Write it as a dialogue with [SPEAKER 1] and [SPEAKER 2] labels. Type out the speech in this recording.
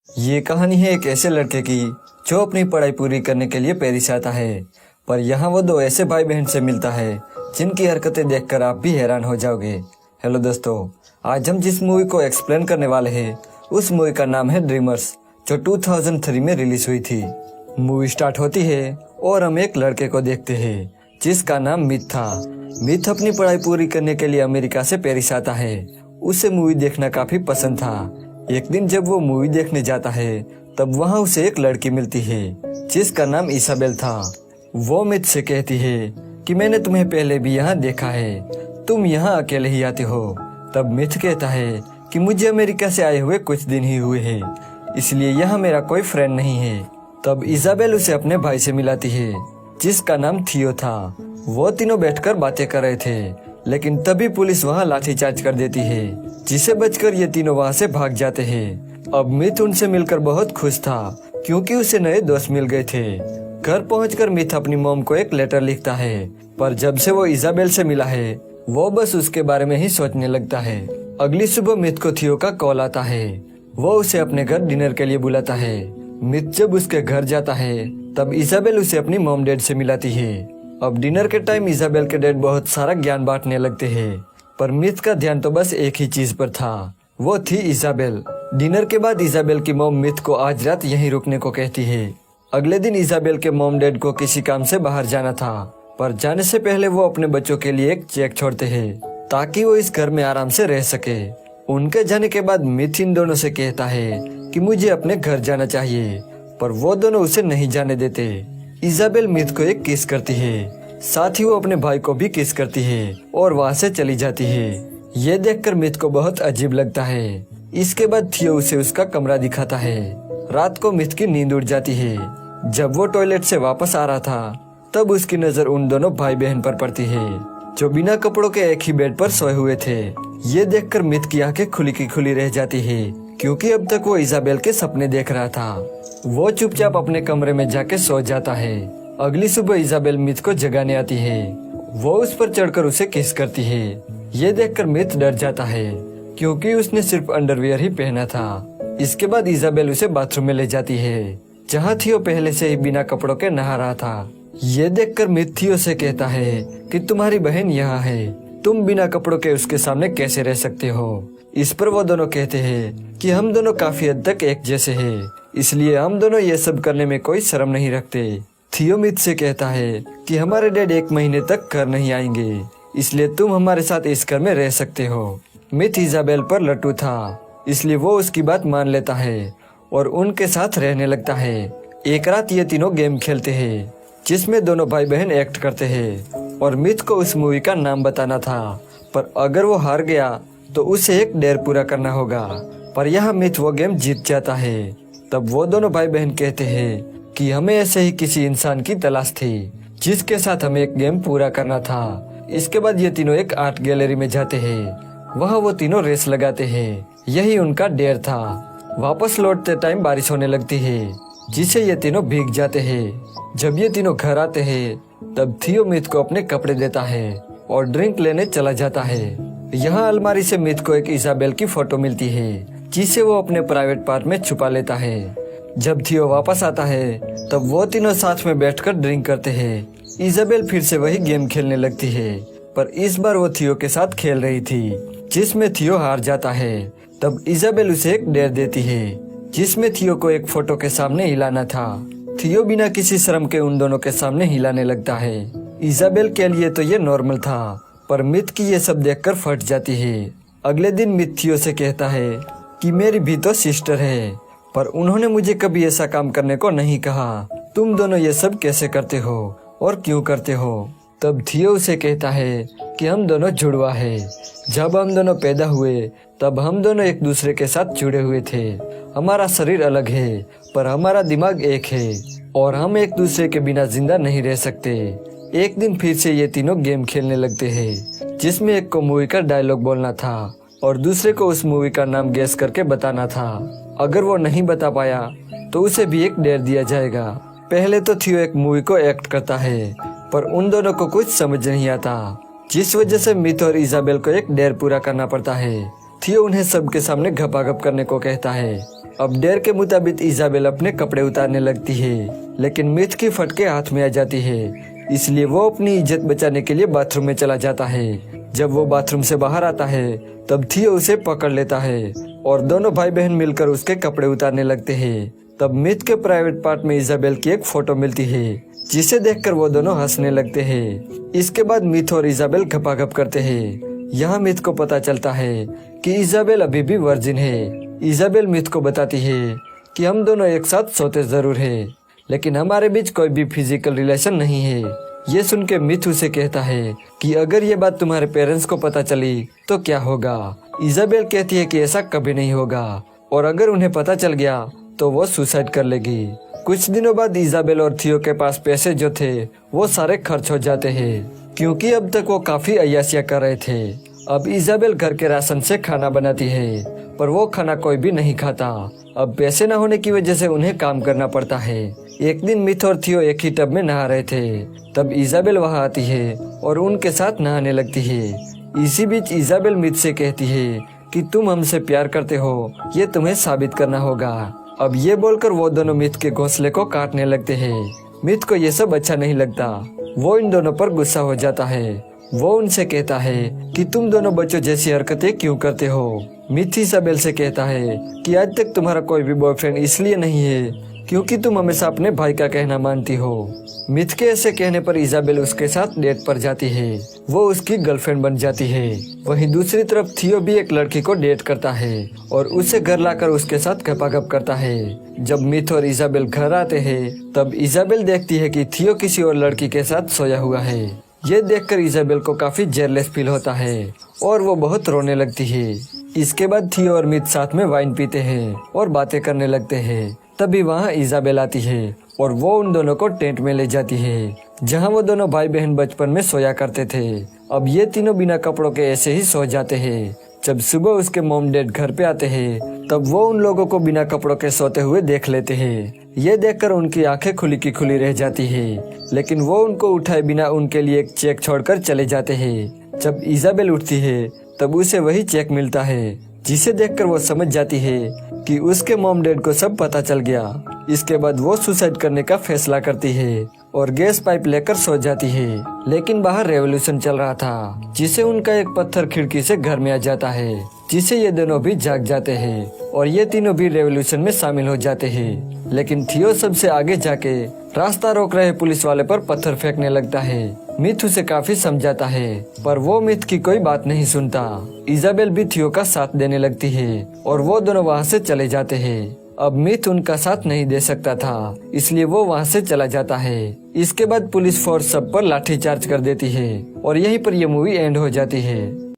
[SPEAKER 1] ये कहानी है एक ऐसे लड़के की जो अपनी पढ़ाई पूरी करने के लिए पेरिस आता है, पर यहाँ वो दो ऐसे भाई बहन से मिलता है जिनकी हरकतें देखकर आप भी हैरान हो जाओगे। हेलो दोस्तों, आज हम जिस मूवी को एक्सप्लेन करने वाले हैं उस मूवी का नाम है ड्रीमर्स, जो 2003 में रिलीज हुई थी। मूवी स्टार्ट होती है और हम एक लड़के को देखते हैं जिसका नाम मिथ था। मिथ अपनी पढ़ाई पूरी करने के लिए अमेरिका से पेरिस आता है। उसे मूवी देखना काफी पसंद था। एक दिन जब वो मूवी देखने जाता है तब वहाँ उसे एक लड़की मिलती है जिसका नाम इसाबेल था। वो मिथ से कहती है कि मैंने तुम्हें पहले भी यहाँ देखा है, तुम यहाँ अकेले ही आते हो। तब मिथ कहता है कि मुझे अमेरिका से आए हुए कुछ दिन ही हुए हैं, इसलिए यहाँ मेरा कोई फ्रेंड नहीं है। तब इसाबेल उसे अपने भाई से मिलाती है जिसका नाम थियो था। वो तीनों बैठकर बातें कर रहे थे, लेकिन तभी पुलिस वहाँ लाठीचार्ज कर देती है, जिसे बचकर ये तीनों वहाँ से भाग जाते हैं। अब मिथ उनसे मिलकर बहुत खुश था क्योंकि उसे नए दोस्त मिल गए थे। घर पहुंचकर मिथ अपनी मॉम को एक लेटर लिखता है, पर जब से वो इसाबेल से मिला है वो बस उसके बारे में ही सोचने लगता है। अगली सुबह मिथ को थियो का कॉल आता है। वो उसे अपने घर डिनर के लिए बुलाता है। मिथ जब उसके घर जाता है तब इसाबेल उसे अपनी मॉम डैड से मिलाती है। अब डिनर के टाइम इसाबेल के डैड बहुत सारा ज्ञान बांटने लगते हैं, पर मिथ का ध्यान तो बस एक ही चीज पर था, वो थी इसाबेल। डिनर के बाद इसाबेल की मॉम मिथ को आज रात यहीं रुकने को कहती है। अगले दिन इसाबेल के मॉम डैड को किसी काम से बाहर जाना था, पर जाने से पहले वो अपने बच्चों के लिए एक चेक छोड़ते हैं ताकि वो इस घर में आराम से रह सके। उनके जाने के बाद मिथ इन दोनों से कहता है कि मुझे अपने घर जाना चाहिए, पर वो दोनों उसे नहीं जाने देते। इसाबेल मिथ को एक किस करती है, साथ ही वो अपने भाई को भी किस करती है और वहाँ से चली जाती है। ये देखकर मिथ को बहुत अजीब लगता है। इसके बाद थियो उसे उसका कमरा दिखाता है। रात को मिथ की नींद उड़ जाती है। जब वो टॉयलेट से वापस आ रहा था तब उसकी नजर उन दोनों भाई बहन पर पड़ती है जो बिना कपड़ों के एक ही बेड पर सोए हुए थे। ये देखकर मिथ की आंखें खुली की खुली रह जाती है क्योंकि अब तक वो इसाबेल के सपने देख रहा था। वो चुपचाप अपने कमरे में जाके सो जाता है। अगली सुबह इसाबेल मिथ को जगाने आती है। वो उस पर चढ़कर उसे किस करती है। ये देखकर मिथ डर जाता है क्योंकि उसने सिर्फ अंडरवियर ही पहना था। इसके बाद इसाबेल उसे बाथरूम में ले जाती है जहाँ थियो पहले से ही बिना कपड़ों के नहा रहा था। ये देखकर मिथ थियो से कहता है कि तुम्हारी बहन यहाँ है, तुम बिना कपड़ों के उसके सामने कैसे रह सकते हो। इस पर वो दोनों कहते हैं कि हम दोनों काफी हद तक एक जैसे हैं, इसलिए हम दोनों ये सब करने में कोई शर्म नहीं रखते। थियो मिथ से कहता है कि हमारे डैड 1 महीने तक घर नहीं आएंगे, इसलिए तुम हमारे साथ इस घर में रह सकते हो। मिथ इसाबेल पर लट्टू था, इसलिए वो उसकी बात मान लेता है और उनके साथ रहने लगता है। एक रात ये तीनों गेम खेलते हैं जिसमें दोनों भाई बहन एक्ट करते हैं और मिथ को उस मूवी का नाम बताना था, पर अगर वो हार गया तो उसे एक डेयर पूरा करना होगा। पर यहाँ मिथ वो गेम जीत जाता है। तब वो दोनों भाई बहन कहते हैं कि हमें ऐसे ही किसी इंसान की तलाश थी जिसके साथ हमें एक गेम पूरा करना था। इसके बाद ये तीनों एक आर्ट गैलरी में जाते हैं। वहाँ वो तीनों रेस लगाते हैं, यही उनका डेयर था। वापस लौटते टाइम बारिश होने लगती है जिससे ये तीनों भीग जाते हैं। जब ये तीनों घर आते हैं तब थियो मिथ को अपने कपड़े देता है और ड्रिंक लेने चला जाता है। यहाँ अलमारी से मिथ को एक इसाबेल की फोटो मिलती है जिसे वो अपने प्राइवेट पार्ट में छुपा लेता है। जब थियो वापस आता है तब वो तीनों साथ में बैठकर ड्रिंक करते हैं। इसाबेल फिर से वही गेम खेलने लगती है, पर इस बार वो थियो के साथ खेल रही थी जिसमें थियो हार जाता है। तब इसाबेल उसे एक डेयर देती है जिसमें थियो को एक फोटो के सामने हिलाना था। थियो बिना किसी शर्म के उन दोनों के सामने हिलाने लगता है। इसाबेल के लिए तो ये नॉर्मल था, पर मिथ की ये सब देखकर फट जाती है। अगले दिन मिथ थियो से कहता है कि मेरी भी तो सिस्टर है, पर उन्होंने मुझे कभी ऐसा काम करने को नहीं कहा। तुम दोनों ये सब कैसे करते हो और क्यों करते हो। तब थियो उसे कहता है कि हम दोनों जुड़वा है। जब हम दोनों पैदा हुए तब हम दोनों एक दूसरे के साथ जुड़े हुए थे। हमारा शरीर अलग है पर हमारा दिमाग एक है और हम एक दूसरे के बिना जिंदा नहीं रह सकते। एक दिन फिर से ये तीनों गेम खेलने लगते हैं जिसमें एक को मूवी का डायलॉग बोलना था और दूसरे को उस मूवी का नाम गेस करके बताना था। अगर वो नहीं बता पाया तो उसे भी एक डेयर दिया जाएगा। पहले तो थियो एक मूवी को एक्ट करता है, पर उन दोनों को कुछ समझ नहीं आता, जिस वजह से मिथ और इसाबेल को एक डेयर पूरा करना पड़ता है। थियो उन्हें सबके सामने घपाघप करने को कहता है। अब डेर के मुताबिक इजाबेल अपने कपड़े उतारने लगती है, लेकिन मिथ की फटके हाथ में आ जाती है। इसलिए वो अपनी इज्जत बचाने के लिए बाथरूम में चला जाता है। जब वो बाथरूम से बाहर आता है तब थियो उसे पकड़ लेता है और दोनों भाई बहन मिलकर उसके कपड़े उतारने लगते हैं। तब मिथ के प्राइवेट पार्ट में इजाबेल की एक फोटो मिलती है, जिसे देखकर वो दोनों हंसने लगते हैं। इसके बाद मिथ और इजाबेल गपागप करते हैं। यहाँ मिथ को पता चलता है कि इजाबेल अभी भी वर्जिन है। इजाबेल मिथ को बताती है कि हम दोनों एक साथ सोते जरूर हैं, लेकिन हमारे बीच कोई भी फिजिकल रिलेशन नहीं है। ये सुन के मिथ उसे कहता है कि अगर ये बात तुम्हारे पेरेंट्स को पता चली तो क्या होगा। इजाबेल कहती है कि ऐसा कभी नहीं होगा, और अगर उन्हें पता चल गया तो वो सुसाइड कर लेगी। कुछ दिनों बाद इजाबेल और थियो के पास पैसे जो थे वो सारे खर्च हो जाते हैं, क्योंकि अब तक वो काफी अय्याशियां कर रहे थे। अब इजाबेल घर के राशन से खाना बनाती है, पर वो खाना कोई भी नहीं खाता। अब पैसे न होने की वजह से उन्हें काम करना पड़ता है। एक दिन मिथ और थियो एक ही टब में नहा रहे थे, तब इजाबेल वहां आती है और उनके साथ नहाने लगती है। इसी बीच इजाबेल मिथ से कहती है कि तुम हमसे प्यार करते हो, ये तुम्हें साबित करना होगा। अब ये बोलकर वो दोनों मिथ के घोंसले को काटने लगते हैं। मिथ को ये सब अच्छा नहीं लगता, वो इन दोनों पर गुस्सा हो जाता है। वो उनसे कहता है कि तुम दोनों बच्चों जैसी हरकतें क्यों करते हो। मिथ इजाबेल से कहता है कि आज तक तुम्हारा कोई भी बॉयफ्रेंड इसलिए नहीं है क्योंकि तुम हमेशा अपने भाई का कहना मानती हो। मिथ के ऐसे कहने पर इजाबेल उसके साथ डेट पर जाती है, वो उसकी गर्लफ्रेंड बन जाती है। वहीं दूसरी तरफ थियो भी एक लड़की को डेट करता है और उसे घर लाकर उसके साथ गपागप करता है। जब मिथ और इजाबेल घर आते हैं तब इजाबेल देखती है कि थियो किसी और लड़की के साथ सोया हुआ है। ये देखकर इजाबेल को काफी जेलस फील होता है और वो बहुत रोने लगती है। इसके बाद थियो और मिथ साथ में वाइन पीते हैं और बातें करने लगते हैं। तभी वहाँ इजाबेल आती है और वो उन दोनों को टेंट में ले जाती है, जहाँ वो दोनों भाई बहन बचपन में सोया करते थे। अब ये तीनों बिना कपड़ों के ऐसे ही सो जाते हैं। जब सुबह उसके मॉम डैड घर पे आते हैं तब वो उन लोगों को बिना कपड़ों के सोते हुए देख लेते हैं। ये देखकर उनकी आंखें खुली की खुली रह जाती है, लेकिन वो उनको उठाए बिना उनके लिए एक चेक छोड़कर चले जाते हैं। जब इजाबेल उठती है तब उसे वही चेक मिलता है, जिसे देखकर वो समझ जाती है कि उसके मॉम डैड को सब पता चल गया। इसके बाद वो सुसाइड करने का फैसला करती है और गैस पाइप लेकर सो जाती है। लेकिन बाहर रेवोल्यूशन चल रहा था, जिसे उनका एक पत्थर खिड़की से घर में आ जाता है, जिसे ये दोनों भी जाग जाते हैं और ये तीनों भी रेवोल्यूशन में शामिल हो जाते हैं। लेकिन थियो सबसे आगे जाके रास्ता रोक रहे पुलिस वाले पर पत्थर फेंकने लगता है। मिथ उसे काफी समझाता है, पर वो मिथ की कोई बात नहीं सुनता। इजाबेल भी थियो का साथ देने लगती है और वो दोनों वहाँ से चले जाते हैं। अब मिथ उनका साथ नहीं दे सकता था, इसलिए वो वहाँ से चला जाता है। इसके बाद पुलिस फोर्स सब पर लाठीचार्ज कर देती है और यहीं पर यह मूवी एंड हो जाती है।